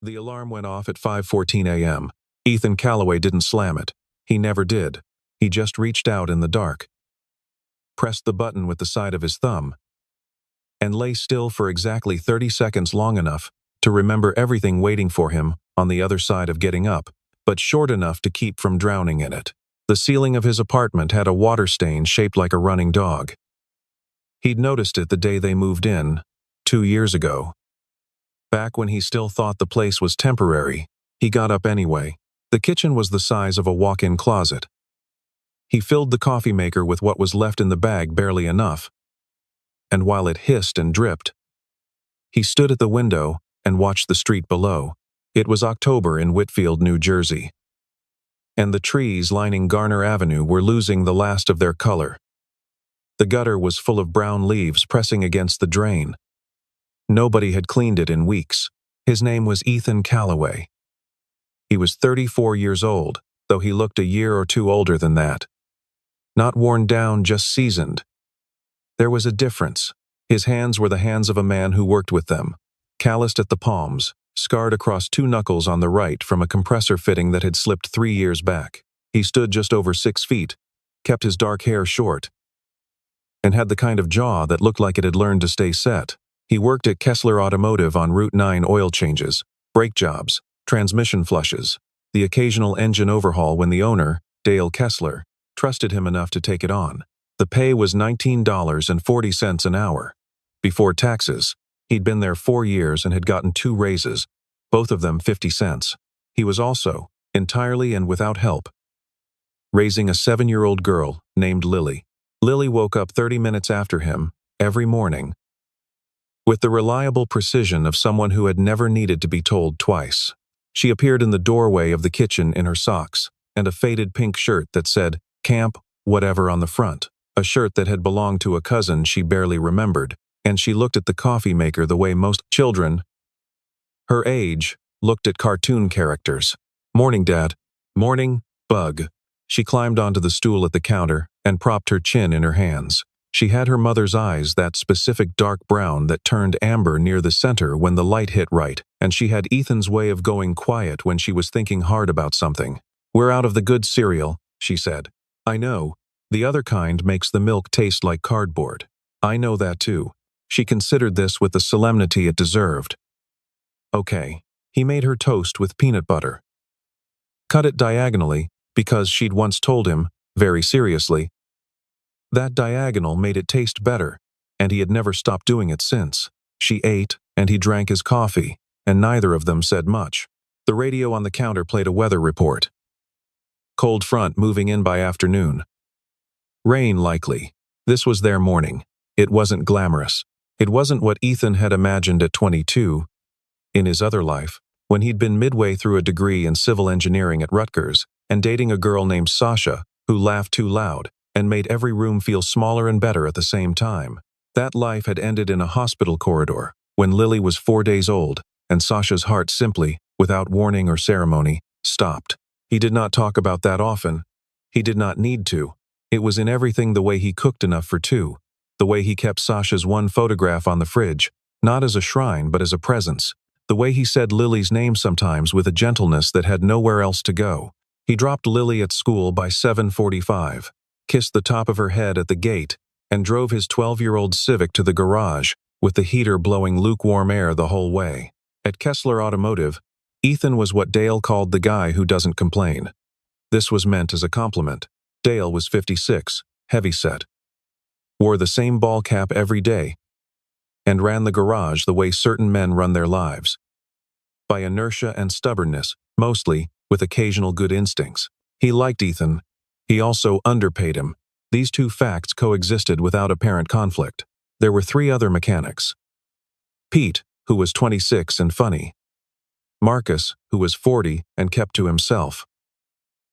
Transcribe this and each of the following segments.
The alarm went off at 5:14 a.m. Ethan Callaway didn't slam it. He never did. He just reached out in the dark, pressed the button with the side of his thumb, and lay still for exactly 30 seconds, long enough to remember everything waiting for him on the other side of getting up, but short enough to keep from drowning in it. The ceiling of his apartment had a water stain shaped like a running dog. He'd noticed it the day they moved in, 2 years ago. Back when he still thought the place was temporary, he got up anyway. The kitchen was the size of a walk-in closet. He filled the coffee maker with what was left in the bag, barely enough, and while it hissed and dripped, he stood at the window and watched the street below. It was October in Whitfield, New Jersey, and the trees lining Garner Avenue were losing the last of their color. The gutter was full of brown leaves pressing against the drain. Nobody had cleaned it in weeks. His name was Ethan Callaway. He was 34 years old, though he looked a year or two older than that. Not worn down, just seasoned. There was a difference. His hands were the hands of a man who worked with them, calloused at the palms, scarred across 2 knuckles on the right from a compressor fitting that had slipped 3 years back. He stood just over 6 feet, kept his dark hair short, and had the kind of jaw that looked like it had learned to stay set. He worked at Kessler Automotive on Route 9 oil changes, brake jobs, transmission flushes, the occasional engine overhaul when the owner, Dale Kessler, trusted him enough to take it on. The pay was $19.40 an hour. Before taxes, he'd been there 4 years and had gotten 2 raises, both of them 50 cents. He was also, entirely and without help, raising a 7-year-old girl named Lily. Lily woke up 30 minutes after him, every morning, with the reliable precision of someone who had never needed to be told twice. She appeared in the doorway of the kitchen in her socks and a faded pink shirt that said, "Camp, whatever" on the front, a shirt that had belonged to a cousin she barely remembered, and she looked at the coffee maker the way most children her age looked at cartoon characters. "Morning, Dad." "Morning, Bug." She climbed onto the stool at the counter and propped her chin in her hands. She had her mother's eyes, that specific dark brown that turned amber near the center when the light hit right, and she had Ethan's way of going quiet when she was thinking hard about something. "We're out of the good cereal," she said. "I know. The other kind makes the milk taste like cardboard." "I know that too." She considered this with the solemnity it deserved. "Okay." He made her toast with peanut butter. Cut it diagonally, because she'd once told him, very seriously, that diagonal made it taste better, and he had never stopped doing it since. She ate, and he drank his coffee, and neither of them said much. The radio on the counter played a weather report. Cold front moving in by afternoon. Rain likely. This was their morning. It wasn't glamorous. It wasn't what Ethan had imagined at 22, in his other life, when he'd been midway through a degree in civil engineering at Rutgers, and dating a girl named Sasha, who laughed too loud, and made every room feel smaller and better at the same time. That life had ended in a hospital corridor, when Lily was 4 days old, and Sasha's heart simply, without warning or ceremony, stopped. He did not talk about that often. He did not need to. It was in everything: the way he cooked enough for 2, the way he kept Sasha's one photograph on the fridge, not as a shrine but as a presence, the way he said Lily's name sometimes with a gentleness that had nowhere else to go. He dropped Lily at school by 7:45. Kissed the top of her head at the gate, and drove his 12-year-old Civic to the garage, with the heater blowing lukewarm air the whole way. At Kessler Automotive, Ethan was what Dale called the guy who doesn't complain. This was meant as a compliment. Dale was 56, heavyset, wore the same ball cap every day, and ran the garage the way certain men run their lives. By inertia and stubbornness, mostly, with occasional good instincts. He liked Ethan. He also underpaid him. These 2 facts coexisted without apparent conflict. There were 3 other mechanics. Pete, who was 26 and funny. Marcus, who was 40 and kept to himself.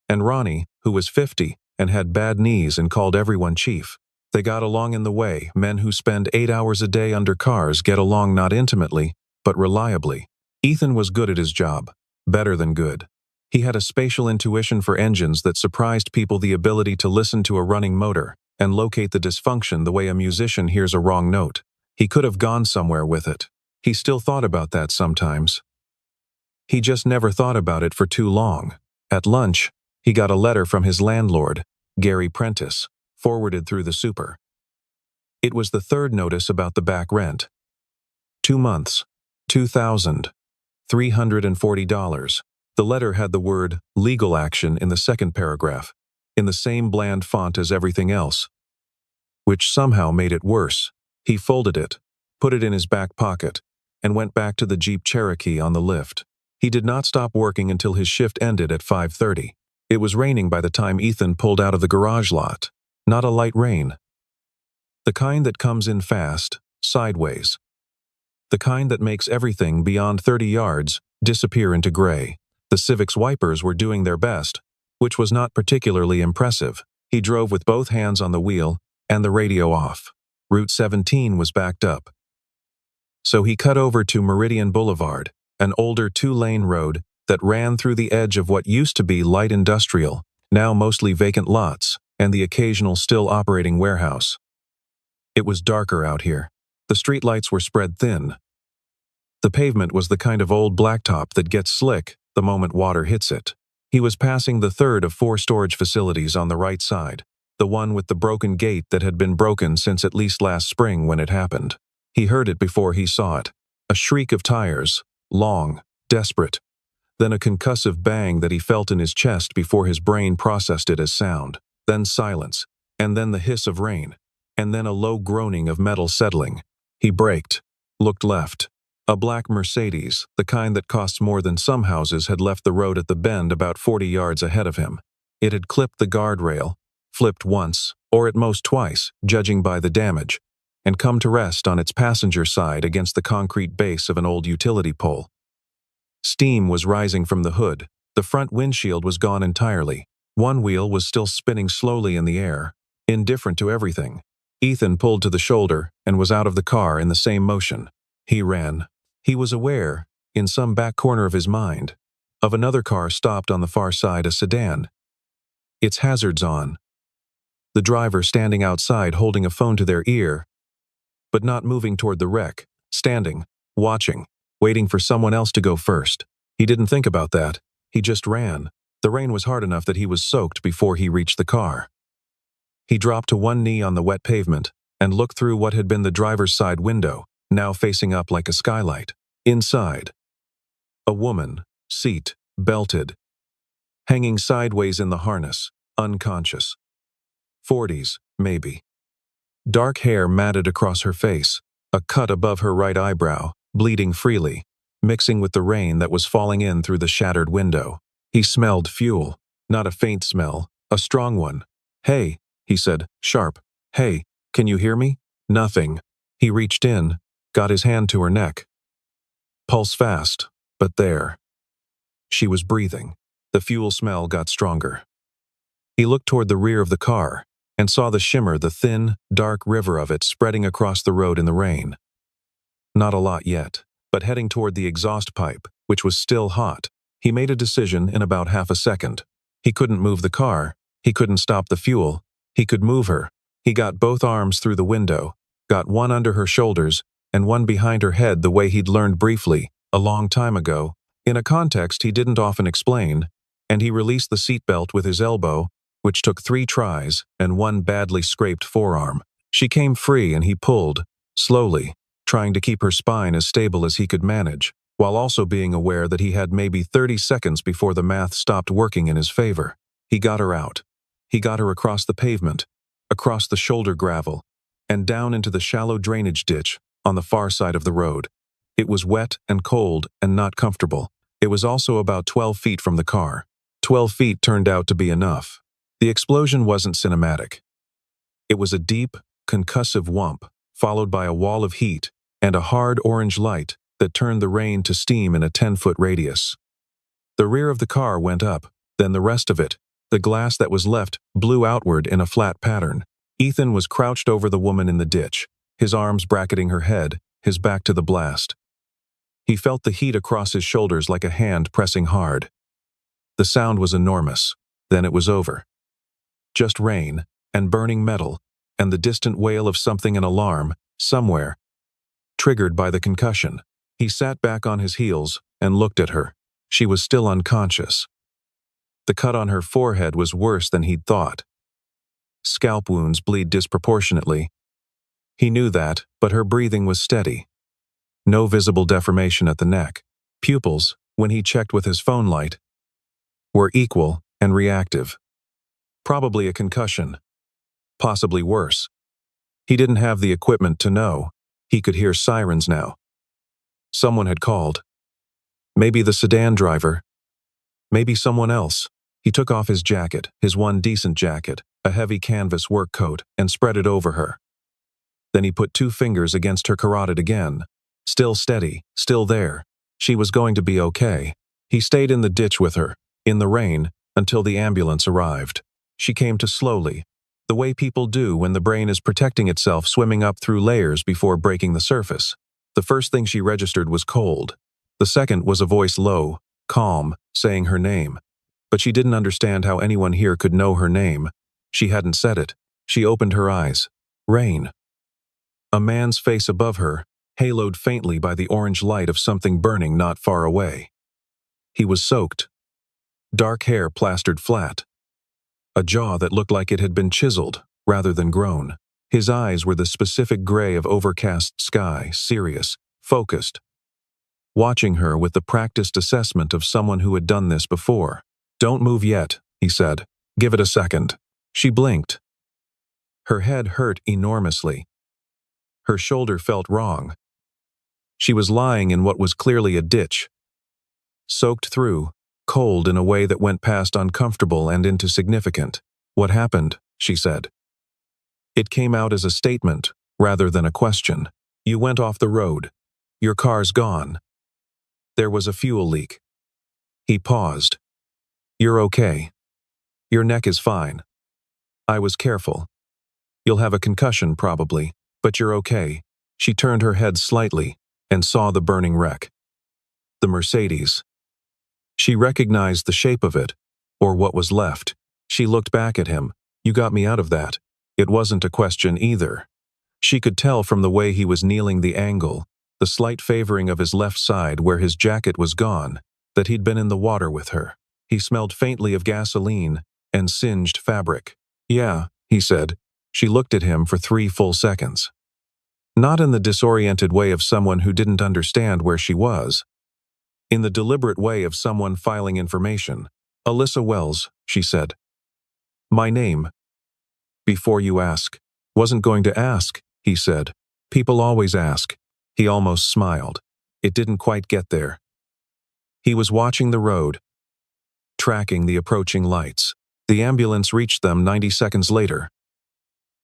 And Ronnie, who was 50 and had bad knees and called everyone chief. They got along in the way men who spend 8 hours a day under cars get along, not intimately, but reliably. Ethan was good at his job, better than good. He had a spatial intuition for engines that surprised people, the ability to listen to a running motor and locate the dysfunction the way a musician hears a wrong note. He could have gone somewhere with it. He still thought about that sometimes. He just never thought about it for too long. At lunch, he got a letter from his landlord, Gary Prentice, forwarded through the super. It was the third notice about the back rent. 2 months, $2,340. The letter had the word legal action in the second paragraph, in the same bland font as everything else, which somehow made it worse. He folded it, put it in his back pocket, and went back to the Jeep Cherokee on the lift. He did not stop working until his shift ended at 5:30. It was raining by the time Ethan pulled out of the garage lot. Not a light rain. The kind that comes in fast, sideways. The kind that makes everything beyond 30 yards disappear into gray. The Civic's wipers were doing their best, which was not particularly impressive. He drove with both hands on the wheel and the radio off. Route 17 was backed up. So he cut over to Meridian Boulevard, an older 2-lane road that ran through the edge of what used to be light industrial, now mostly vacant lots, and the occasional still operating warehouse. It was darker out here. The streetlights were spread thin. The pavement was the kind of old blacktop that gets slick the moment water hits it. He was passing the third of 4 storage facilities on the right side, the one with the broken gate that had been broken since at least last spring when it happened. He heard it before he saw it. A shriek of tires, long, desperate, then a concussive bang that he felt in his chest before his brain processed it as sound, then silence, and then the hiss of rain, and then a low groaning of metal settling. He braked, looked left. A black Mercedes, the kind that costs more than some houses, had left the road at the bend about 40 yards ahead of him. It had clipped the guardrail, flipped once, or at most twice, judging by the damage, and come to rest on its passenger side against the concrete base of an old utility pole. Steam was rising from the hood. The front windshield was gone entirely. One wheel was still spinning slowly in the air, indifferent to everything. Ethan pulled to the shoulder and was out of the car in the same motion. He ran. He was aware, in some back corner of his mind, of another car stopped on the far side, a sedan. Its hazards on. The driver standing outside holding a phone to their ear, but not moving toward the wreck, standing, watching, waiting for someone else to go first. He didn't think about that. He just ran. The rain was hard enough that he was soaked before he reached the car. He dropped to one knee on the wet pavement and looked through what had been the driver's side window, now facing up like a skylight. Inside, a woman, seat, belted, hanging sideways in the harness, unconscious. 40s, maybe. Dark hair matted across her face, a cut above her right eyebrow, bleeding freely, mixing with the rain that was falling in through the shattered window. He smelled fuel, not a faint smell, a strong one. "Hey," he said, sharp. "Hey, can you hear me?" Nothing. He reached in, got his hand to her neck. Pulse fast, but there. She was breathing. The fuel smell got stronger. He looked toward the rear of the car and saw the shimmer, the thin, dark river of it spreading across the road in the rain. Not a lot yet, but heading toward the exhaust pipe, which was still hot. He made a decision in about half a second. He couldn't move the car. He couldn't stop the fuel. He could move her. He got both arms through the window, got one under her shoulders and one behind her head the way he'd learned briefly, a long time ago, in a context he didn't often explain, and he released the seatbelt with his elbow, which took 3 tries and one badly scraped forearm. She came free and he pulled, slowly, trying to keep her spine as stable as he could manage, while also being aware that he had maybe 30 seconds before the math stopped working in his favor. He got her out. He got her across the pavement, across the shoulder gravel, and down into the shallow drainage ditch on the far side of the road. It was wet and cold and not comfortable. It was also about 12 feet from the car. 12 feet turned out to be enough. The explosion wasn't cinematic. It was a deep, concussive whump, followed by a wall of heat and a hard orange light that turned the rain to steam in a 10-foot radius. The rear of the car went up, then the rest of it, the glass that was left, blew outward in a flat pattern. Ethan was crouched over the woman in the ditch, his arms bracketing her head, his back to the blast. He felt the heat across his shoulders like a hand pressing hard. The sound was enormous. Then it was over. Just rain, and burning metal, and the distant wail of something, an alarm, somewhere, triggered by the concussion. He sat back on his heels and looked at her. She was still unconscious. The cut on her forehead was worse than he'd thought. Scalp wounds bleed disproportionately. He knew that, but her breathing was steady. No visible deformation at the neck. Pupils, when he checked with his phone light, were equal and reactive. Probably a concussion. Possibly worse. He didn't have the equipment to know. He could hear sirens now. Someone had called. Maybe the sedan driver. Maybe someone else. He took off his jacket, his one decent jacket, a heavy canvas work coat, and spread it over her. Then he put 2 fingers against her carotid again. Still steady, still there. She was going to be okay. He stayed in the ditch with her, in the rain, until the ambulance arrived. She came to slowly, the way people do when the brain is protecting itself, swimming up through layers before breaking the surface. The first thing she registered was cold. The second was a voice low, calm, saying her name. But she didn't understand how anyone here could know her name. She hadn't said it. She opened her eyes. Rain. A man's face above her, haloed faintly by the orange light of something burning not far away. He was soaked. Dark hair plastered flat. A jaw that looked like it had been chiseled, rather than grown. His eyes were the specific gray of overcast sky, serious, focused. Watching her with the practiced assessment of someone who had done this before. "Don't move yet," he said. "Give it a second." She blinked. Her head hurt enormously. Her shoulder felt wrong. She was lying in what was clearly a ditch. Soaked through, cold in a way that went past uncomfortable and into significant. "What happened?" she said. It came out as a statement, rather than a question. "You went off the road. Your car's gone. There was a fuel leak." He paused. "You're okay. Your neck is fine. I was careful. You'll have a concussion probably, but you're okay." She turned her head slightly and saw the burning wreck. The Mercedes. She recognized the shape of it, or what was left. She looked back at him. "You got me out of that." It wasn't a question either. She could tell from the way he was kneeling, the angle, the slight favoring of his left side where his jacket was gone, that he'd been in the water with her. He smelled faintly of gasoline and singed fabric. "Yeah," he said. She looked at him for 3 full seconds. Not in the disoriented way of someone who didn't understand where she was. In the deliberate way of someone filing information. "Alyssa Wells," she said. "My name." "Before you ask." "Wasn't going to ask," he said. "People always ask." He almost smiled. It didn't quite get there. He was watching the road, tracking the approaching lights. The ambulance reached them 90 seconds later.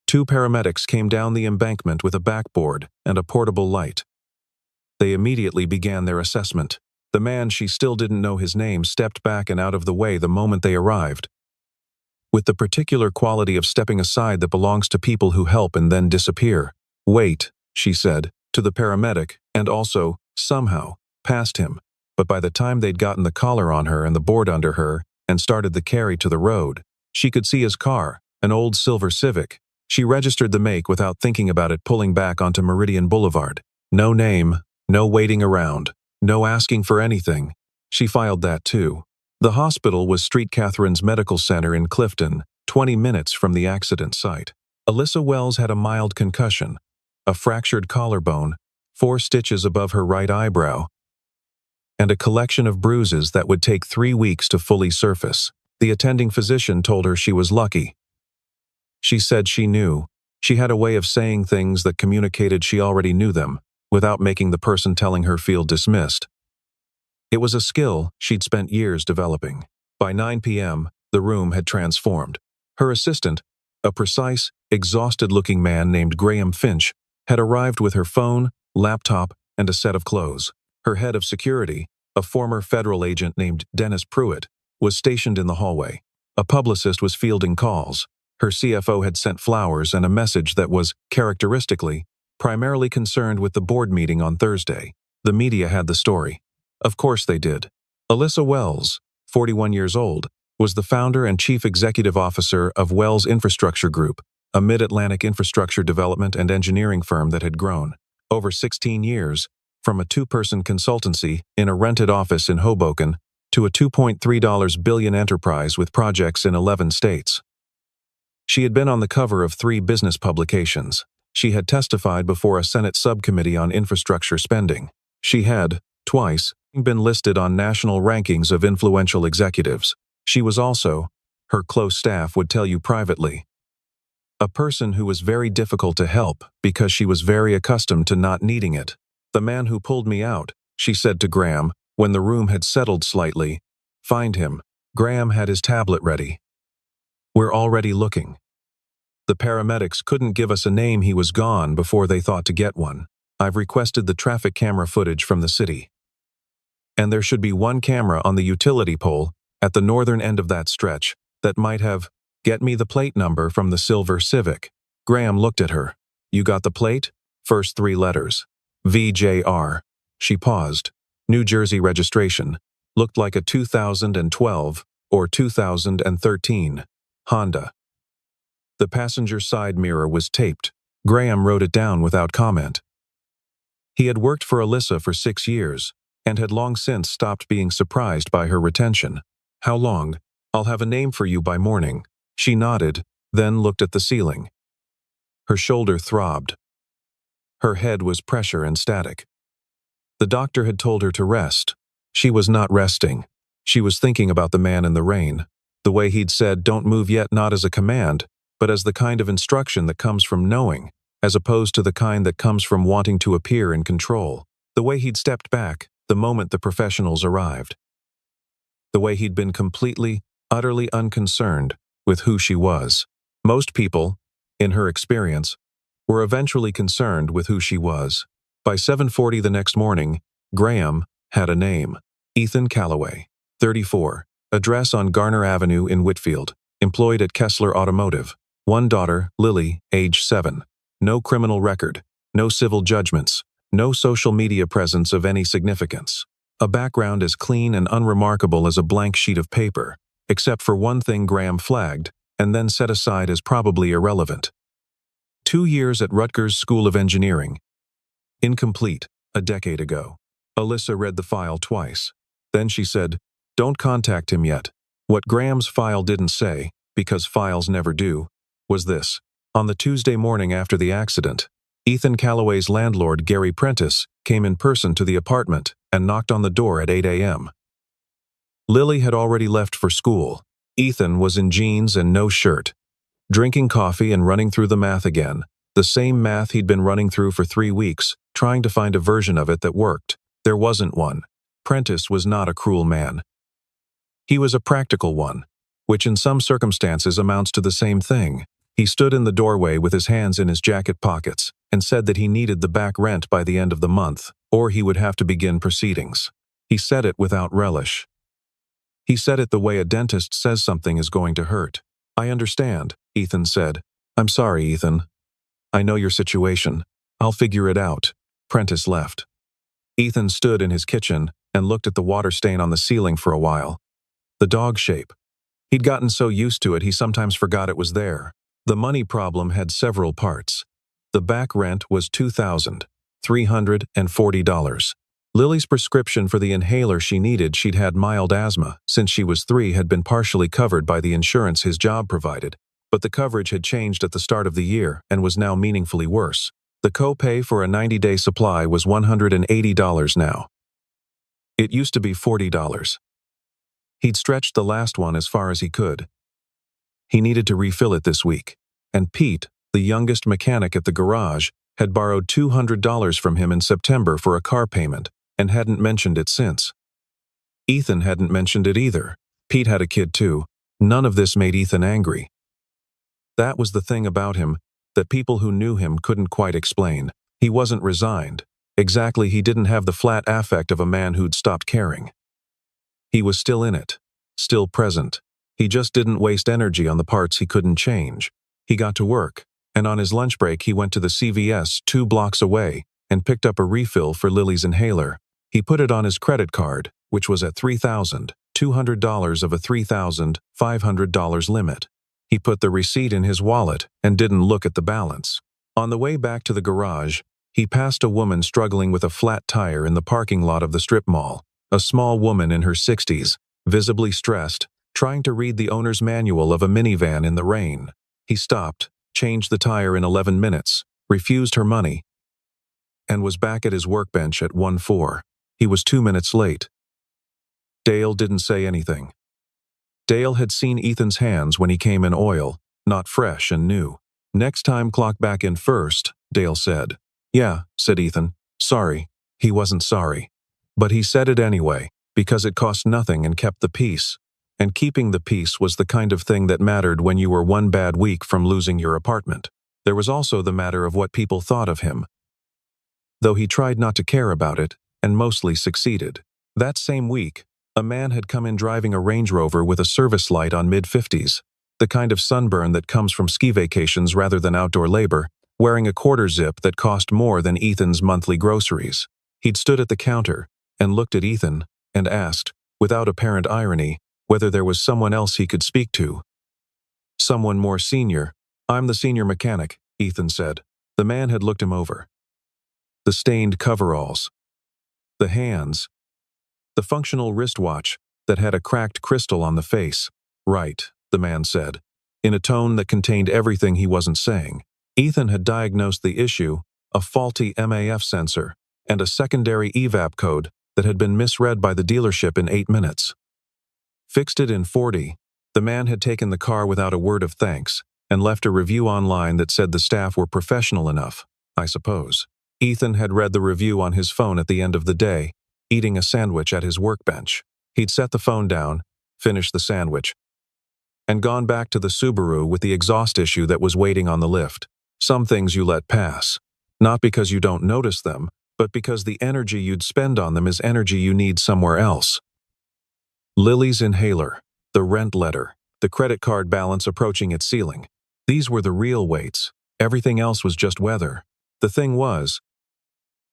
2 paramedics came down the embankment with a backboard and a portable light. They immediately began their assessment. The man, she still didn't know his name, stepped back and out of the way the moment they arrived. With the particular quality of stepping aside that belongs to people who help and then disappear. "Wait," she said, to the paramedic, and also, somehow, past him. But by the time they'd gotten the collar on her and the board under her, and started the carry to the road, she could see his car, an old silver Civic. She registered the make without thinking about it, pulling back onto Meridian Boulevard. No name, no waiting around, no asking for anything. She filed that too. The hospital was Street Catherine's Medical Center in Clifton, 20 minutes from the accident site. Alyssa Wells had a mild concussion, a fractured collarbone, 4 stitches above her right eyebrow, and a collection of bruises that would take 3 weeks to fully surface. The attending physician told her she was lucky. She said she knew. She had a way of saying things that communicated she already knew them, without making the person telling her feel dismissed. It was a skill she'd spent years developing. By 9 p.m., the room had transformed. Her assistant, a precise, exhausted-looking man named Graham Finch, had arrived with her phone, laptop, and a set of clothes. Her head of security, a former federal agent named Dennis Pruitt, was stationed in the hallway. A publicist was fielding calls. Her CFO had sent flowers and a message that was, characteristically, primarily concerned with the board meeting on Thursday. The media had the story. Of course they did. Alyssa Wells, 41 years old, was the founder and chief executive officer of Wells Infrastructure Group, a mid-Atlantic infrastructure development and engineering firm that had grown, over 16 years, from a 2-person consultancy in a rented office in Hoboken to a $2.3 billion enterprise with projects in 11 states. She had been on the cover of 3 business publications. She had testified before a Senate subcommittee on infrastructure spending. She had, twice, been listed on national rankings of influential executives. She was also, her close staff would tell you privately, a person who was very difficult to help because she was very accustomed to not needing it. "The man who pulled me out," she said to Graham, when the room had settled slightly. "Find him." Graham had his tablet ready. "We're already looking. The paramedics couldn't give us a name. He was gone before they thought to get one. I've requested the traffic camera footage from the city. And there should be one camera on the utility pole at the northern end of that stretch that might have, get me the plate number from the silver Civic." Graham looked at her. "You got the plate?" "First 3 letters. VJR. She paused. "New Jersey registration. Looked like a 2012 or 2013 Honda." The passenger side mirror was taped. Graham wrote it down without comment. He had worked for Alyssa for 6 years, and had long since stopped being surprised by her retention. "How long?" "I'll have a name for you by morning." She nodded, then looked at the ceiling. Her shoulder throbbed. Her head was pressure and static. The doctor had told her to rest. She was not resting. She was thinking about the man in the rain. The way he'd said, "Don't move yet," not as a command, but as the kind of instruction that comes from knowing, as opposed to the kind that comes from wanting to appear in control. The way he'd stepped back the moment the professionals arrived. The way he'd been completely, utterly unconcerned with who she was. Most people, in her experience, were eventually concerned with who she was. By 7:40 the next morning, Graham had a name. Ethan Callaway, 34, address on Garner Avenue in Whitfield, employed at Kessler Automotive. 1 daughter, Lily, age 7. No criminal record, no civil judgments, no social media presence of any significance. A background as clean and unremarkable as a blank sheet of paper, except for one thing Graham flagged, and then set aside as probably irrelevant. 2 years at Rutgers School of Engineering. Incomplete, a decade ago. Alyssa read the file twice. Then she said, "Don't contact him yet." What Graham's file didn't say, because files never do, was this. On the Tuesday morning after the accident, Ethan Callaway's landlord, Gary Prentice, came in person to the apartment and knocked on the door at 8 a.m. Lily had already left for school. Ethan was in jeans and no shirt, drinking coffee and running through the math again, the same math he'd been running through for 3 weeks, trying to find a version of it that worked. There wasn't one. Prentice was not a cruel man. He was a practical one, which in some circumstances amounts to the same thing. He stood in the doorway with his hands in his jacket pockets and said that he needed the back rent by the end of the month, or he would have to begin proceedings. He said it without relish. He said it the way a dentist says something is going to hurt. "I understand," Ethan said. "I'm sorry, Ethan. I know your situation. I'll figure it out." Prentice left. Ethan stood in his kitchen and looked at the water stain on the ceiling for a while. The dog shape. He'd gotten so used to it he sometimes forgot it was there. The money problem had several parts. The back rent was $2,340. Lily's prescription for the inhaler she needed, she'd had mild asthma since she was 3, had been partially covered by the insurance his job provided, but the coverage had changed at the start of the year and was now meaningfully worse. The co-pay for a 90-day supply was $180 now. It used to be $40. He'd stretched the last one as far as he could. He needed to refill it this week, and Pete, the youngest mechanic at the garage, had borrowed $200 from him in September for a car payment and hadn't mentioned it since. Ethan hadn't mentioned it either. Pete had a kid too. None of this made Ethan angry. That was the thing about him that people who knew him couldn't quite explain. He wasn't resigned. Exactly, he didn't have the flat affect of a man who'd stopped caring. He was still in it, still present. He just didn't waste energy on the parts he couldn't change. He got to work, and on his lunch break he went to the CVS 2 blocks away and picked up a refill for Lily's inhaler. He put it on his credit card, which was at $3,200 of a $3,500 limit. He put the receipt in his wallet and didn't look at the balance. On the way back to the garage, he passed a woman struggling with a flat tire in the parking lot of the strip mall. a small woman in her 60s, visibly stressed, trying to read the owner's manual of a minivan in the rain. He stopped, changed the tire in 11 minutes, refused her money, and was back at his workbench at 1:04. He was 2 minutes late. Dale didn't say anything. Dale had seen Ethan's hands when he came in oil, not fresh and new. "Next time clock back in first," Dale said. "Yeah," said Ethan. "Sorry." He wasn't sorry. But he said it anyway, because it cost nothing and kept the peace. And keeping the peace was the kind of thing that mattered when you were one bad week from losing your apartment. There was also the matter of what people thought of him, though he tried not to care about it, and mostly succeeded. That same week, a man had come in driving a Range Rover with a service light on mid-50s, the kind of sunburn that comes from ski vacations rather than outdoor labor, wearing a quarter zip that cost more than Ethan's monthly groceries. He'd stood at the counter and looked at Ethan and asked, without apparent irony, whether there was someone else he could speak to. "Someone more senior." "I'm the senior mechanic," Ethan said. The man had looked him over. The stained coveralls, the hands, the functional wristwatch that had a cracked crystal on the face. "Right," the man said, in a tone that contained everything he wasn't saying. Ethan had diagnosed the issue, a faulty MAF sensor, and a secondary evap code that had been misread by the dealership in 8 minutes. Fixed it in 40, the man had taken the car without a word of thanks and left a review online that said the staff were professional enough, I suppose. Ethan had read the review on his phone at the end of the day, eating a sandwich at his workbench. He'd set the phone down, finished the sandwich, and gone back to the Subaru with the exhaust issue that was waiting on the lift. Some things you let pass, not because you don't notice them, but because the energy you'd spend on them is energy you need somewhere else. Lily's inhaler, the rent letter, the credit card balance approaching its ceiling. These were the real weights. Everything else was just weather. The thing was,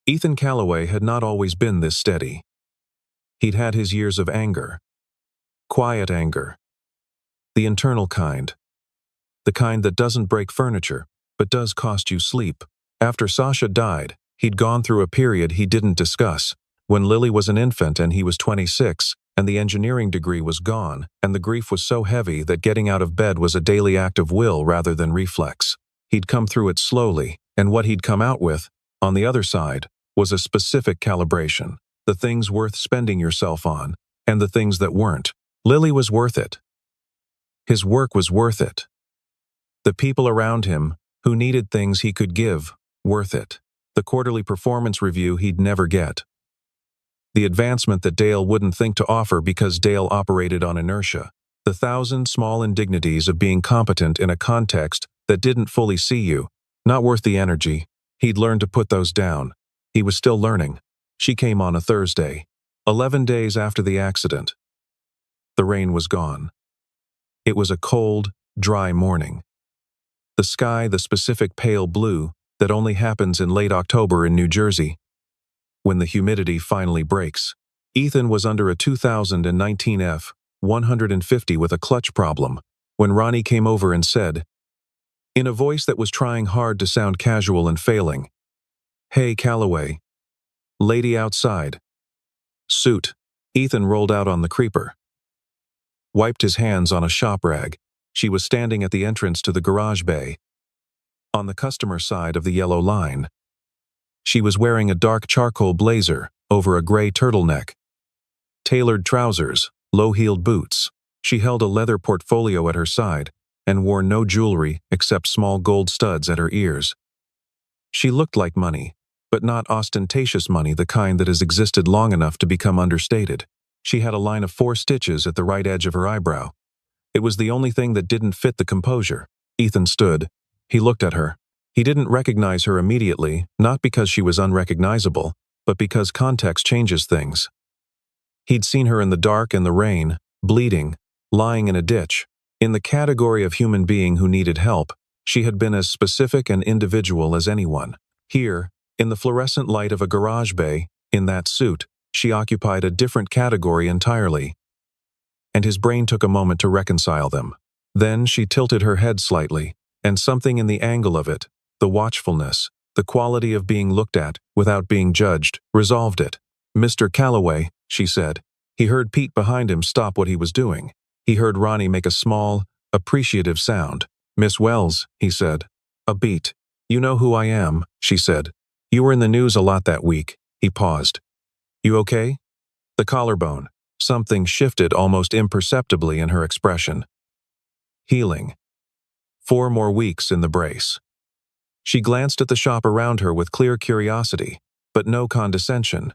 Ethan Callaway had not always been this steady. He'd had his years of anger. Quiet anger. The internal kind. The kind that doesn't break furniture, but does cost you sleep. After Sasha died, he'd gone through a period he didn't discuss, when Lily was an infant and he was 26, and the engineering degree was gone, and the grief was so heavy that getting out of bed was a daily act of will rather than reflex. He'd come through it slowly, and what he'd come out with, on the other side, was a specific calibration, the things worth spending yourself on, and the things that weren't. Lily was worth it. His work was worth it. The people around him, who needed things he could give, worth it. The quarterly performance review he'd never get. The advancement that Dale wouldn't think to offer because Dale operated on inertia. The 1,000 small indignities of being competent in a context that didn't fully see you. Not worth the energy. He'd learned to put those down. He was still learning. She came on a Thursday, 11 days after the accident. The rain was gone. It was a cold, dry morning. The sky the specific pale blue that only happens in late October in New Jersey, when the humidity finally breaks. Ethan was under a 2019 F-150 with a clutch problem when Ronnie came over and said, in a voice that was trying hard to sound casual and failing, "Hey, Callaway. Lady outside." Suit. Ethan rolled out on the creeper. Wiped his hands on a shop rag. She was standing at the entrance to the garage bay, on the customer side of the yellow line. She was wearing a dark charcoal blazer over a gray turtleneck, tailored trousers, low-heeled boots. She held a leather portfolio at her side and wore no jewelry except small gold studs at her ears. She looked like money, but not ostentatious money, the kind that has existed long enough to become understated. She had a line of 4 stitches at the right edge of her eyebrow. It was the only thing that didn't fit the composure. Ethan stood. He looked at her. He didn't recognize her immediately, not because she was unrecognizable, but because context changes things. He'd seen her in the dark and the rain, bleeding, lying in a ditch. In the category of human being who needed help, she had been as specific and individual as anyone. Here, in the fluorescent light of a garage bay, in that suit, she occupied a different category entirely. And his brain took a moment to reconcile them. Then she tilted her head slightly, and something in the angle of it, the watchfulness, the quality of being looked at without being judged, resolved it. Mr. Calloway, she said. He heard Pete behind him stop what he was doing. He heard Ronnie make a small, appreciative sound. Miss Wells, he said. A beat. You know who I am, she said. You were in the news a lot that week. He paused. You okay? The collarbone. Something shifted almost imperceptibly in her expression. Healing. 4 more weeks in the brace. She glanced at the shop around her with clear curiosity, but no condescension.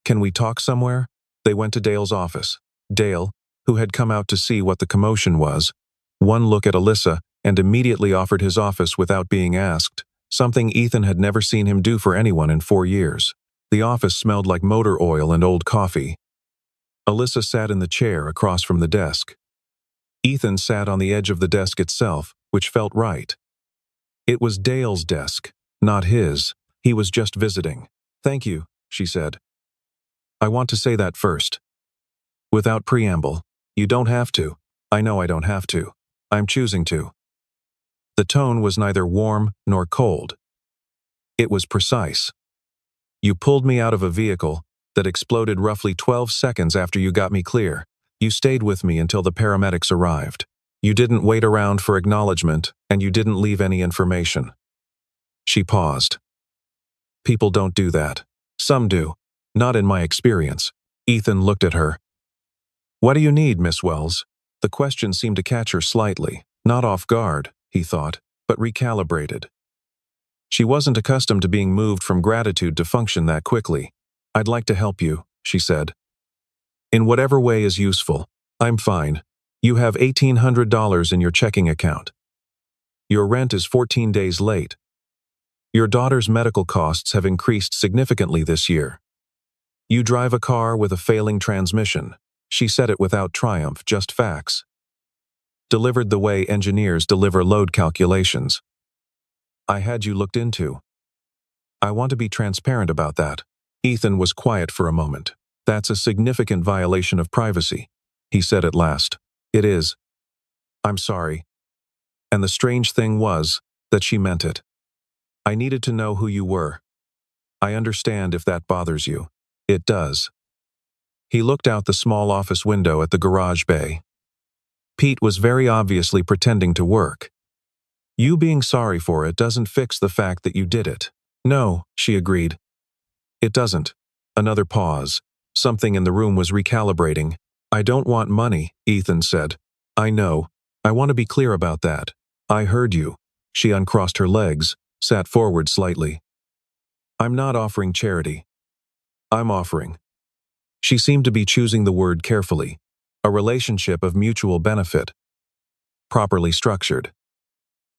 Can we talk somewhere? They went to Dale's office. Dale, who had come out to see what the commotion was, one look at Alyssa and immediately offered his office without being asked, something Ethan had never seen him do for anyone in 4 years. The office smelled like motor oil and old coffee. Alyssa sat in the chair across from the desk. Ethan sat on the edge of the desk itself, which felt right. It was Dale's desk, not his. He was just visiting. Thank you, she said. I want to say that first. Without preamble. You don't have to. I know I don't have to. I'm choosing to. The tone was neither warm nor cold. It was precise. You pulled me out of a vehicle that exploded roughly 12 seconds after you got me clear. You stayed with me until the paramedics arrived. You didn't wait around for acknowledgement, and you didn't leave any information. She paused. People don't do that. Some do. Not in my experience. Ethan looked at her. What do you need, Miss Wells? The question seemed to catch her slightly, not off guard, he thought, but recalibrated. She wasn't accustomed to being moved from gratitude to function that quickly. I'd like to help you, she said. In whatever way is useful. I'm fine. You have $1,800 in your checking account. Your rent is 14 days late. Your daughter's medical costs have increased significantly this year. You drive a car with a failing transmission. She said it without triumph, just facts. Delivered the way engineers deliver load calculations. I had you looked into. I want to be transparent about that. Ethan was quiet for a moment. That's a significant violation of privacy, he said at last. It is. I'm sorry. And the strange thing was that she meant it. I needed to know who you were. I understand if that bothers you. It does. He looked out the small office window at the garage bay. Pete was very obviously pretending to work. You being sorry for it doesn't fix the fact that you did it. No, she agreed. It doesn't. Another pause. Something in the room was recalibrating. I don't want money, Ethan said. I know. I want to be clear about that. I heard you. She uncrossed her legs, sat forward slightly. I'm not offering charity. I'm offering. She seemed to be choosing the word carefully. A relationship of mutual benefit. Properly structured.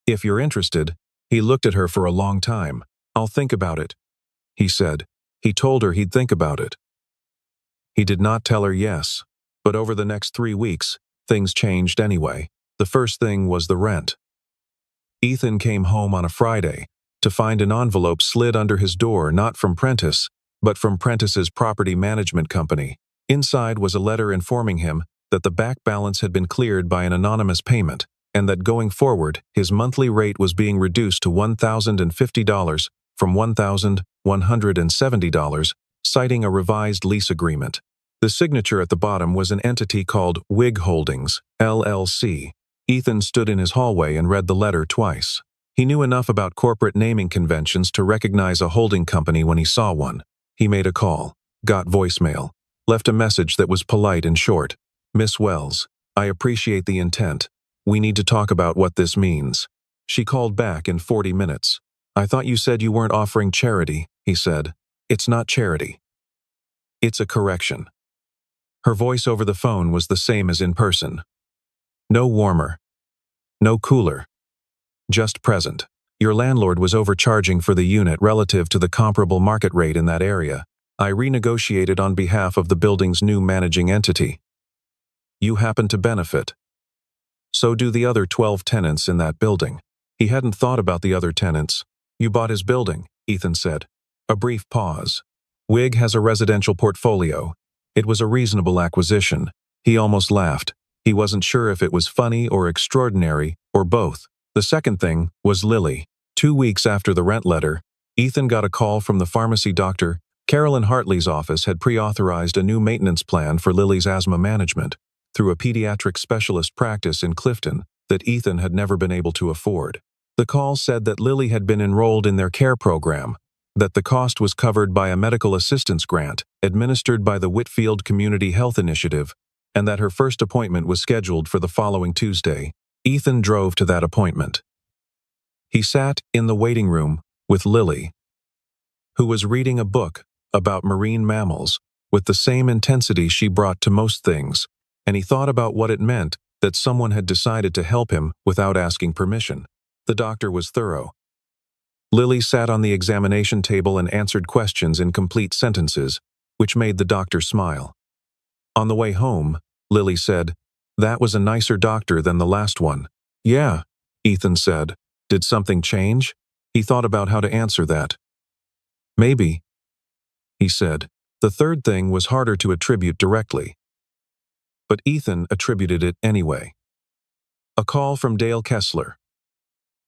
If you're interested, he looked at her for a long time. I'll think about it, he said. He told her he'd think about it. He did not tell her yes, but over the next 3 weeks, things changed anyway. The first thing was the rent. Ethan came home on a Friday to find an envelope slid under his door, not from Prentice, but from Prentice's property management company. Inside was a letter informing him that the back balance had been cleared by an anonymous payment, and that going forward, his monthly rate was being reduced to $1,050 from $1,170, citing a revised lease agreement. The signature at the bottom was an entity called Wig Holdings, LLC. Ethan stood in his hallway and read the letter twice. He knew enough about corporate naming conventions to recognize a holding company when he saw one. He made a call, got voicemail, left a message that was polite and short. Miss Wells, I appreciate the intent. We need to talk about what this means. She called back in 40 minutes. I thought you said you weren't offering charity, he said. It's not charity. It's a correction. Her voice over the phone was the same as in person. No warmer. No cooler. Just present. Your landlord was overcharging for the unit relative to the comparable market rate in that area. I renegotiated on behalf of the building's new managing entity. You happen to benefit. So do the other 12 tenants in that building. He hadn't thought about the other tenants. You bought his building, Ethan said. A brief pause. Wig has a residential portfolio. It was a reasonable acquisition. He almost laughed. He wasn't sure if it was funny or extraordinary, or both. The second thing was Lily. 2 weeks after the rent letter, Ethan got a call from the pharmacy doctor Carolyn Hartley's office had pre-authorized a new maintenance plan for Lily's asthma management through a pediatric specialist practice in Clifton that Ethan had never been able to afford. The call said that Lily had been enrolled in their care program, that the cost was covered by a medical assistance grant administered by the Whitfield Community Health Initiative, and that her first appointment was scheduled for the following Tuesday. Ethan drove to that appointment. He sat in the waiting room with Lily, who was reading a book about marine mammals with the same intensity she brought to most things, and he thought about what it meant that someone had decided to help him without asking permission. The doctor was thorough. Lily sat on the examination table and answered questions in complete sentences, which made the doctor smile. On the way home, Lily said, "That was a nicer doctor than the last one." "Yeah," Ethan said. "Did something change?" He thought about how to answer that. "Maybe," he said. The third thing was harder to attribute directly. But Ethan attributed it anyway. A call from Dale Kessler.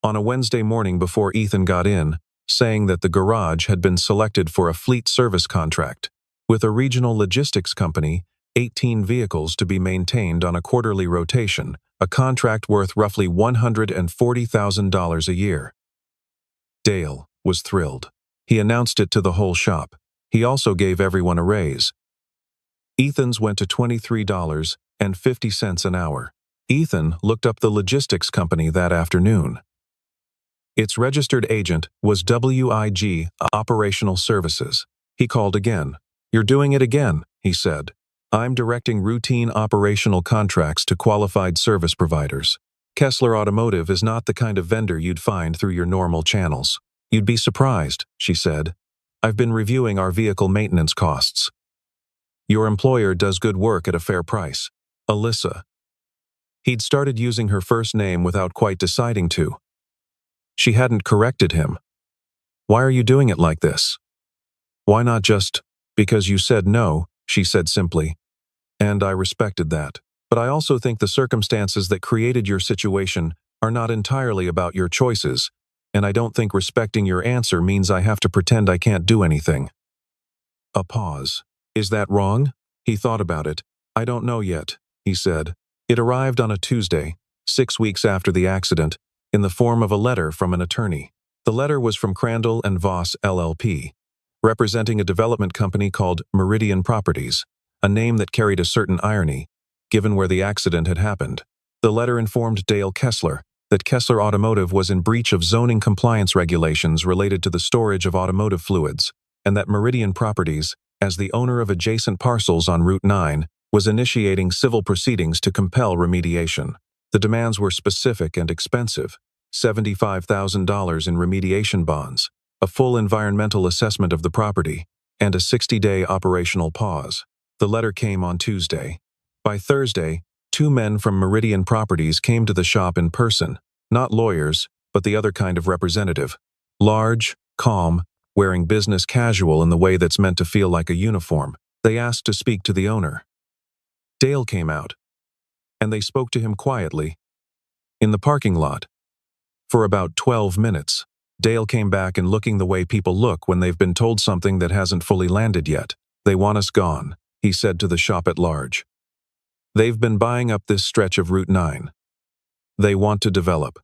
On a Wednesday morning before Ethan got in, saying that the garage had been selected for a fleet service contract with a regional logistics company, 18 vehicles to be maintained on a quarterly rotation, a contract worth roughly $140,000 a year. Dale was thrilled. He announced it to the whole shop. He also gave everyone a raise. Ethan's went to $23.50 an hour. Ethan looked up the logistics company that afternoon. Its registered agent was WIG Operational Services. He called again. "You're doing it again," he said. "I'm directing routine operational contracts to qualified service providers. Kessler Automotive is not the kind of vendor you'd find through your normal channels." "You'd be surprised," she said. "I've been reviewing our vehicle maintenance costs. Your employer does good work at a fair price. Alyssa." He'd started using her first name without quite deciding to. She hadn't corrected him. "Why are you doing it like this?" "Why not just, because you said no," she said simply. "And I respected that. But I also think the circumstances that created your situation are not entirely about your choices, and I don't think respecting your answer means I have to pretend I can't do anything." A pause. "Is that wrong?" He thought about it. "I don't know yet," he said. It arrived on a Tuesday, 6 weeks after the accident, in the form of a letter from an attorney. The letter was from Crandall and Voss LLP, representing a development company called Meridian Properties, a name that carried a certain irony, given where the accident had happened. The letter informed Dale Kessler that Kessler Automotive was in breach of zoning compliance regulations related to the storage of automotive fluids, and that Meridian Properties, as the owner of adjacent parcels on Route 9, was initiating civil proceedings to compel remediation. The demands were specific and expensive: $75,000 in remediation bonds, a full environmental assessment of the property, and a 60-day operational pause. The letter came on Tuesday. By Thursday, 2 men from Meridian Properties came to the shop in person, not lawyers, but the other kind of representative. Large, calm, wearing business casual in the way that's meant to feel like a uniform. They asked to speak to the owner. Dale came out, and they spoke to him quietly, in the parking lot. For about 12 minutes, Dale came back and looking the way people look when they've been told something that hasn't fully landed yet. "They want us gone," he said to the shop at large. "They've been buying up this stretch of Route 9. They want to develop.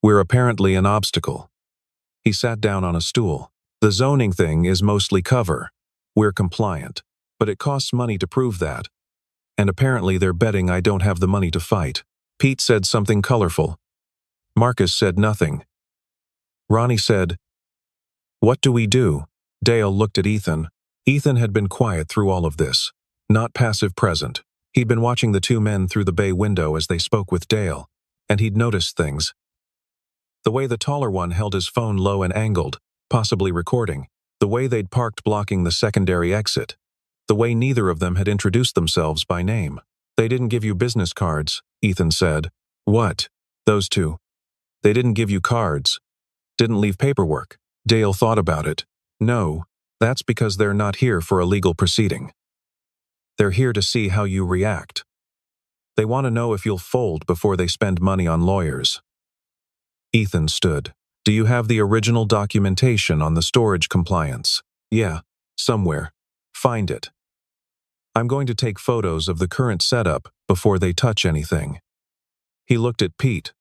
We're apparently an obstacle." He sat down on a stool. "The zoning thing is mostly cover. We're compliant. But it costs money to prove that. And apparently they're betting I don't have the money to fight." Pete said something colorful. Marcus said nothing. Ronnie said, "What do we do?" Dale looked at Ethan. Ethan had been quiet through all of this, not passive-present. He'd been watching the 2 men through the bay window as they spoke with Dale, and he'd noticed things. The way the taller one held his phone low and angled, possibly recording. The way they'd parked blocking the secondary exit. The way neither of them had introduced themselves by name. "They didn't give you business cards," Ethan said. "What?" "Those 2. They didn't give you cards. Didn't leave paperwork." Dale thought about it. "No, that's because they're not here for a legal proceeding. They're here to see how you react. They want to know if you'll fold before they spend money on lawyers." Ethan stood. "Do you have the original documentation on the storage compliance?" "Yeah. Somewhere. Find it. I'm going to take photos of the current setup before they touch anything. He looked at Pete.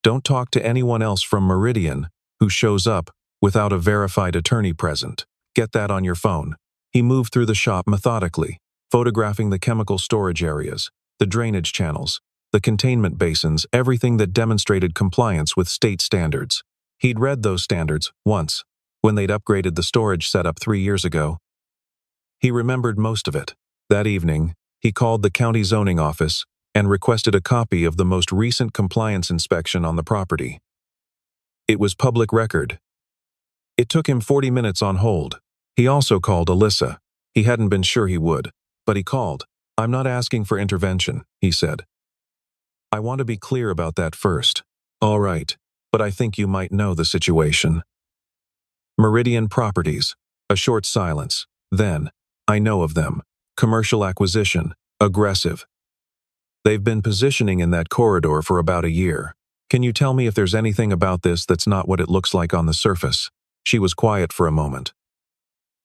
Don't talk to anyone else from Meridian who shows up without a verified attorney present. Get that on your phone. He moved through the shop methodically, photographing the chemical storage areas, the drainage channels, the containment basins, everything that demonstrated compliance with state standards. He'd read those standards once, when they'd upgraded the storage setup 3 years ago. He remembered most of it. That evening, he called the county zoning office and requested a copy of the most recent compliance inspection on the property. It was public record. It took him 40 minutes on hold. He also called Alyssa. He hadn't been sure he would, but he called. I'm not asking for intervention, he said. I want to be clear about that first. All right, but I think you might know the situation. Meridian Properties. A short silence. Then, I know of them. Commercial acquisition. Aggressive. They've been positioning in that corridor for about a year. Can you tell me if there's anything about this that's not what it looks like on the surface? She was quiet for a moment.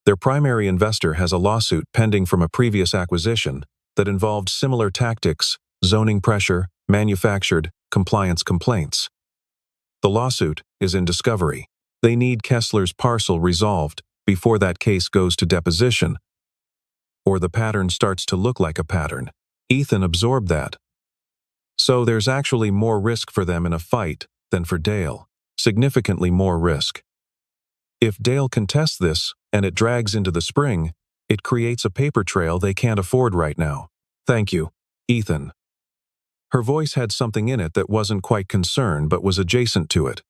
Their primary investor has a lawsuit pending from a previous acquisition that involved similar tactics, zoning pressure, manufactured, compliance complaints. The lawsuit is in discovery. They need Kessler's parcel resolved before that case goes to deposition, or the pattern starts to look like a pattern. Ethan absorbed that. So there's actually more risk for them in a fight than for Dale. Significantly more risk. If Dale contests this and it drags into the spring, it creates a paper trail they can't afford right now. Thank you, Ethan. Her voice had something in it that wasn't quite concern but was adjacent to it.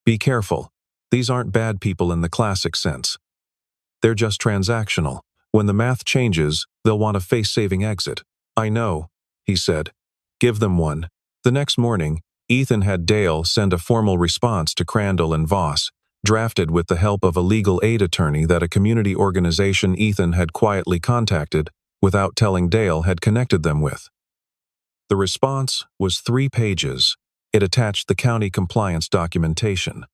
Be careful. These aren't bad people in the classic sense. They're just transactional. When the math changes, they'll want a face-saving exit. I know, he said. Give them one. The next morning, Ethan had Dale send a formal response to Crandall and Voss, drafted with the help of a legal aid attorney that a community organization Ethan had quietly contacted without telling Dale had connected them with. The response was 3 pages. It attached the county compliance documentation.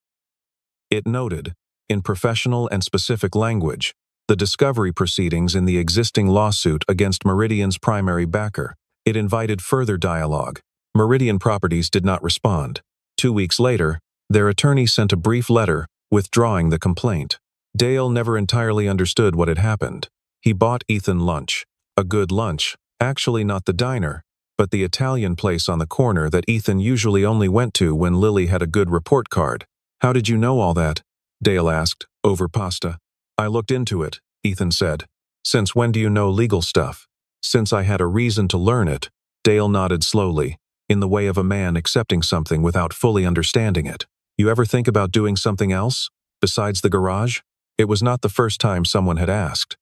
It noted, in professional and specific language, the discovery proceedings in the existing lawsuit against Meridian's primary backer. It invited further dialogue. Meridian Properties did not respond. 2 weeks later, their attorney sent a brief letter withdrawing the complaint. Dale never entirely understood what had happened. He bought Ethan lunch. A good lunch. Actually not the diner, but the Italian place on the corner that Ethan usually only went to when Lily had a good report card. How did you know all that? Dale asked, over pasta. I looked into it, Ethan said. Since when do you know legal stuff? Since I had a reason to learn it. Dale nodded slowly, in the way of a man accepting something without fully understanding it. You ever think about doing something else, besides the garage? It was not the first time someone had asked.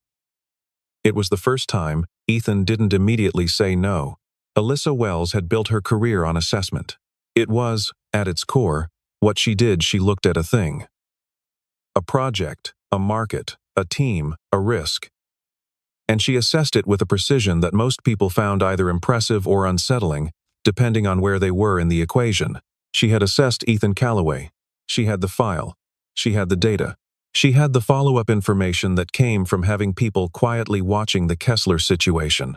It was the first time Ethan didn't immediately say no. Alyssa Wells had built her career on assessment. It was, at its core, what she did. She looked at a thing. A project, a market, a team, a risk. And she assessed it with a precision that most people found either impressive or unsettling, depending on where they were in the equation. She had assessed Ethan Callaway. She had the file. She had the data. She had the follow-up information that came from having people quietly watching the Kessler situation.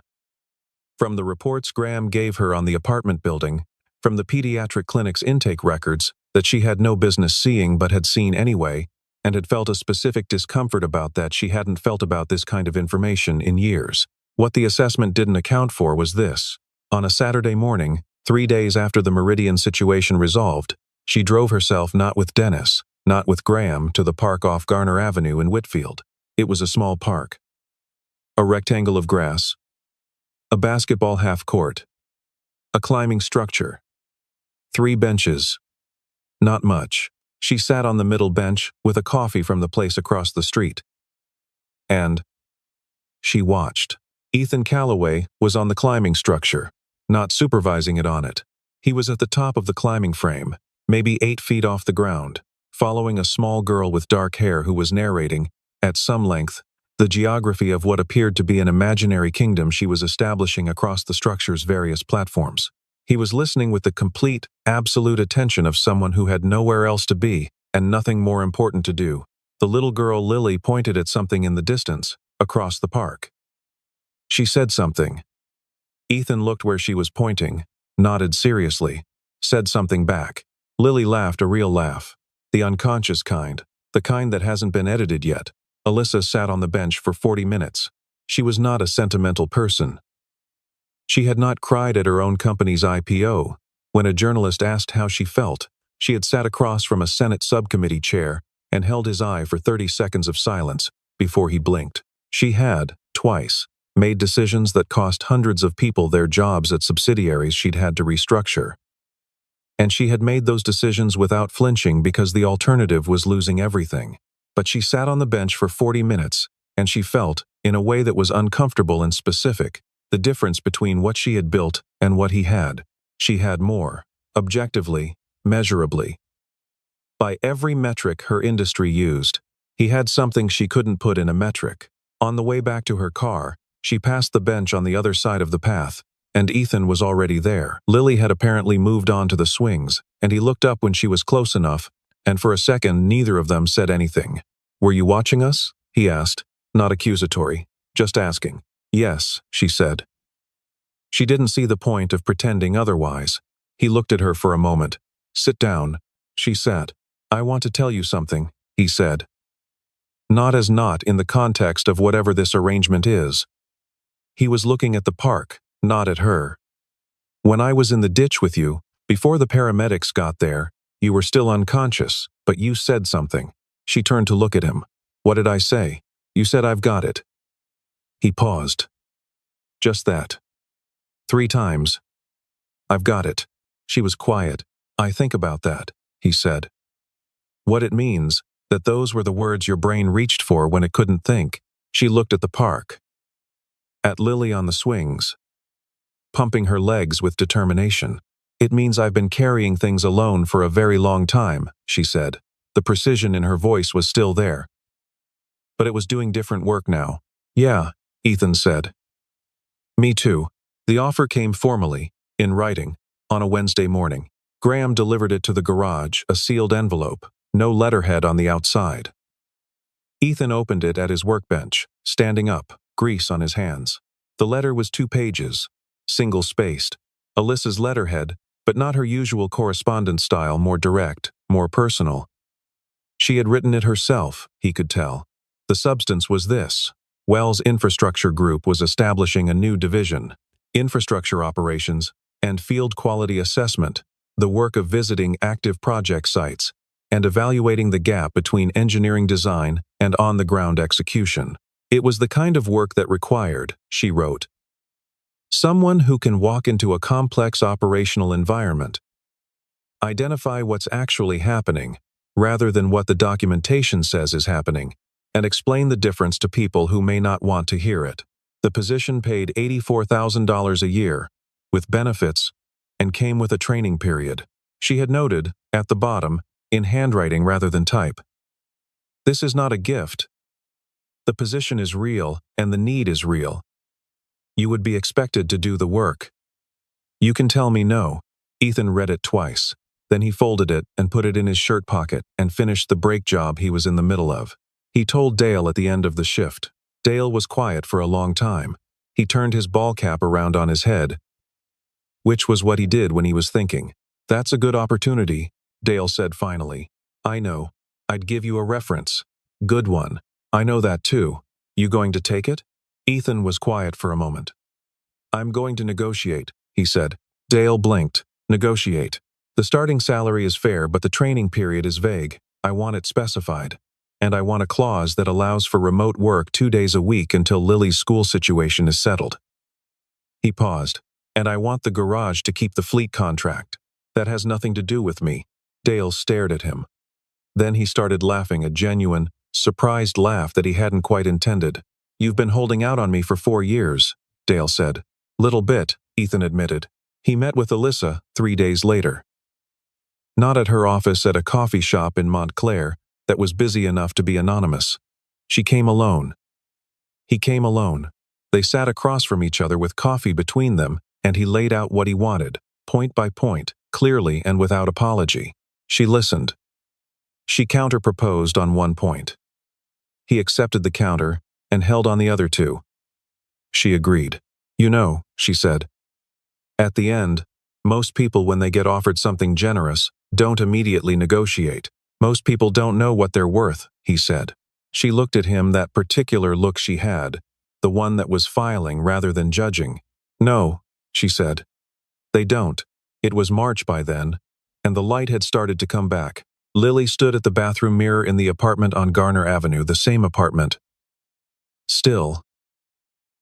From the reports Graham gave her on the apartment building, from the pediatric clinic's intake records that she had no business seeing but had seen anyway, and had felt a specific discomfort about that she hadn't felt about this kind of information in years. What the assessment didn't account for was this. On a Saturday morning, 3 days after the Meridian situation resolved, she drove herself not with Dennis, not with Graham, to the park off Garner Avenue in Whitfield. It was a small park. A rectangle of grass. A basketball half-court. A climbing structure. 3 benches. Not much. She sat on the middle bench with a coffee from the place across the street. And she watched. Ethan Callaway was on the climbing structure, not supervising it on it. He was at the top of the climbing frame, maybe 8 feet off the ground, following a small girl with dark hair who was narrating, at some length, the geography of what appeared to be an imaginary kingdom she was establishing across the structure's various platforms. He was listening with the complete, absolute attention of someone who had nowhere else to be and nothing more important to do. The little girl Lily pointed at something in the distance, across the park. She said something. Ethan looked where she was pointing, nodded seriously, said something back. Lily laughed a real laugh. The unconscious kind, the kind that hasn't been edited yet. Alyssa sat on the bench for 40 minutes. She was not a sentimental person. She had not cried at her own company's IPO. When a journalist asked how she felt, she had sat across from a Senate subcommittee chair and held his eye for 30 seconds of silence before he blinked. She had, twice, made decisions that cost hundreds of people their jobs at subsidiaries she'd had to restructure. And she had made those decisions without flinching because the alternative was losing everything. But she sat on the bench for 40 minutes, and she felt, in a way that was uncomfortable and specific, the difference between what she had built and what he had. She had more, objectively, measurably. By every metric her industry used, he had something she couldn't put in a metric. On the way back to her car, she passed the bench on the other side of the path, and Ethan was already there. Lily had apparently moved on to the swings, and he looked up when she was close enough, and for a second neither of them said anything. "Were you watching us?" he asked, not accusatory, just asking. "Yes," she said. She didn't see the point of pretending otherwise. He looked at her for a moment. "Sit down." She sat. "I want to tell you something," he said. Not in the context of whatever this arrangement is. He was looking at the park, not at her. "When I was in the ditch with you, before the paramedics got there, you were still unconscious, but you said something." She turned to look at him. "What did I say?" "You said I've got it." He paused. "Just that. 3 times. I've got it." She was quiet. "I think about that," he said. "What it means, that those were the words your brain reached for when it couldn't think." She looked at the park. At Lily on the swings, pumping her legs with determination. "It means I've been carrying things alone for a very long time," she said. The precision in her voice was still there. But it was doing different work now. "Yeah," Ethan said. "Me too." The offer came formally, in writing, on a Wednesday morning. Graham delivered it to the garage, a sealed envelope, no letterhead on the outside. Ethan opened it at his workbench, standing up, grease on his hands. The letter was 2 pages, single-spaced. Alyssa's letterhead, but not her usual correspondence style, more direct, more personal. She had written it herself, he could tell. The substance was this. Wells Infrastructure Group was establishing a new division, infrastructure operations, and field quality assessment, the work of visiting active project sites, and evaluating the gap between engineering design and on-the-ground execution. It was the kind of work that required, she wrote, someone who can walk into a complex operational environment, identify what's actually happening, rather than what the documentation says is happening, and explain the difference to people who may not want to hear it. The position paid $84,000 a year, with benefits, and came with a training period. She had noted, at the bottom, in handwriting rather than type, "This is not a gift. The position is real, and the need is real. You would be expected to do the work. You can tell me no." Ethan read it twice. Then he folded it and put it in his shirt pocket and finished the brake job he was in the middle of. He told Dale at the end of the shift. Dale was quiet for a long time. He turned his ball cap around on his head, which was what he did when he was thinking. "That's a good opportunity," Dale said finally. "I know. I'd give you a reference. Good one. I know that too. You going to take it?" Ethan was quiet for a moment. "I'm going to negotiate," he said. Dale blinked. "Negotiate. The starting salary is fair, but the training period is vague. I want it specified. And I want a clause that allows for remote work 2 days a week until Lily's school situation is settled." He paused. "And I want the garage to keep the fleet contract. That has nothing to do with me." Dale stared at him. Then he started laughing, a genuine, surprised laugh that he hadn't quite intended. "You've been holding out on me for 4 years, Dale said. "Little bit," Ethan admitted. He met with Alyssa 3 days later. Not at her office, at a coffee shop in Montclair that was busy enough to be anonymous. She came alone. He came alone. They sat across from each other with coffee between them, and he laid out what he wanted, point by point, clearly and without apology. She listened. She counter-proposed on one point. He accepted the counter and held on the other two. She agreed. "You know," she said. "At the end, most people, when they get offered something generous, don't immediately negotiate. Most people don't know what they're worth," he said. She looked at him, that particular look she had, the one that was filing rather than judging. "No," she said. "They don't." It was March by then, and the light had started to come back. Lily stood at the bathroom mirror in the apartment on Garner Avenue, the same apartment. Still.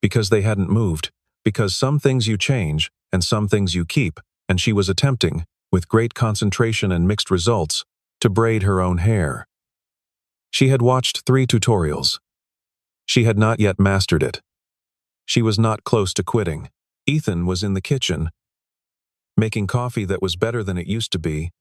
Because they hadn't moved, because some things you change and some things you keep, and she was attempting, with great concentration and mixed results, to braid her own hair. She had watched 3 tutorials. She had not yet mastered it. She was not close to quitting. Ethan was in the kitchen, making coffee that was better than it used to be,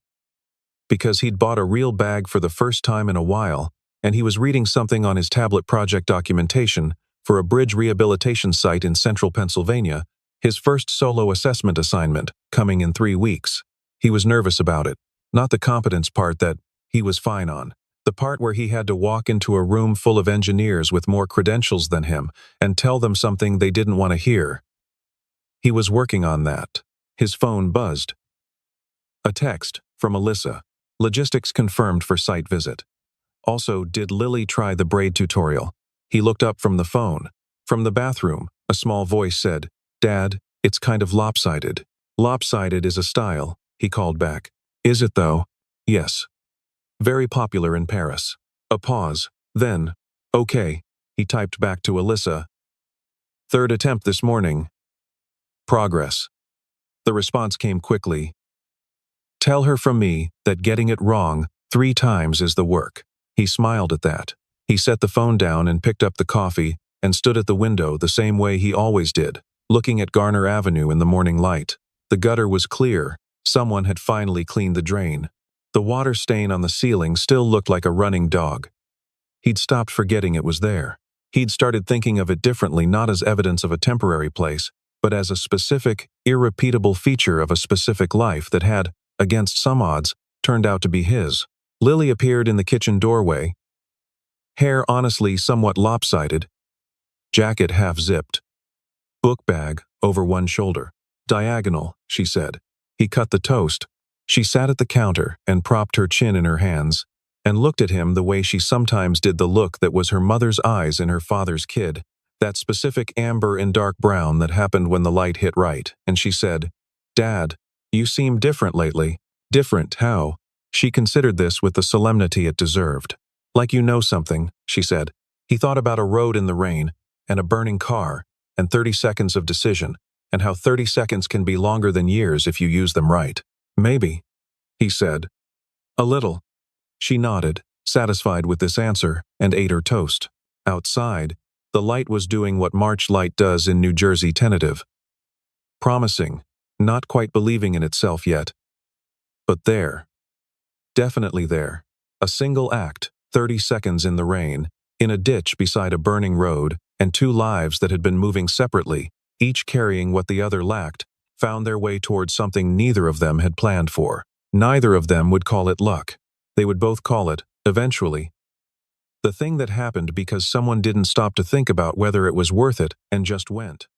because he'd bought a real bag for the first time in a while, and he was reading something on his tablet project documentation for a bridge rehabilitation site in central Pennsylvania, his first solo assessment assignment, coming in 3 weeks. He was nervous about it, not the competence part that he was fine on. The part where he had to walk into a room full of engineers with more credentials than him and tell them something they didn't want to hear. He was working on that. His phone buzzed. A text from Alyssa. Logistics confirmed for site visit. Also, did Lily try the braid tutorial? He looked up from the phone. From the bathroom, a small voice said, "Dad, it's kind of lopsided." "Lopsided is a style," he called back. "Is it though?" "Yes. Very popular in Paris." A pause. Then, "Okay," he typed back to Alyssa. "Third attempt this morning. Progress." The response came quickly. "Tell her from me that getting it wrong 3 times is the work." He smiled at that. He set the phone down and picked up the coffee and stood at the window the same way he always did, looking at Garner Avenue in the morning light. The gutter was clear. Someone had finally cleaned the drain. The water stain on the ceiling still looked like a running dog. He'd stopped forgetting it was there. He'd started thinking of it differently, not as evidence of a temporary place, but as a specific, irrepeatable feature of a specific life that had, against some odds, turned out to be his. Lily appeared in the kitchen doorway. Hair honestly somewhat lopsided. Jacket half-zipped. Book bag over one shoulder. "Diagonal," she said. He cut the toast. She sat at the counter and propped her chin in her hands and looked at him the way she sometimes did, the look that was her mother's eyes in her father's kid, that specific amber and dark brown that happened when the light hit right, and she said, "Dad, you seem different lately." "Different, how?" She considered this with the solemnity it deserved. "Like you know something," she said. He thought about a road in the rain, and a burning car, and 30 seconds of decision, and how 30 seconds can be longer than years if you use them right. "Maybe," he said. "A little." She nodded, satisfied with this answer, and ate her toast. Outside, the light was doing what March light does in New Jersey, tentative. Promising, not quite believing in itself yet. But there. Definitely there. A single act, 30 seconds in the rain, in a ditch beside a burning road, and 2 lives that had been moving separately, each carrying what the other lacked, found their way towards something neither of them had planned for. Neither of them would call it luck. They would both call it, eventually, the thing that happened because someone didn't stop to think about whether it was worth it and just went.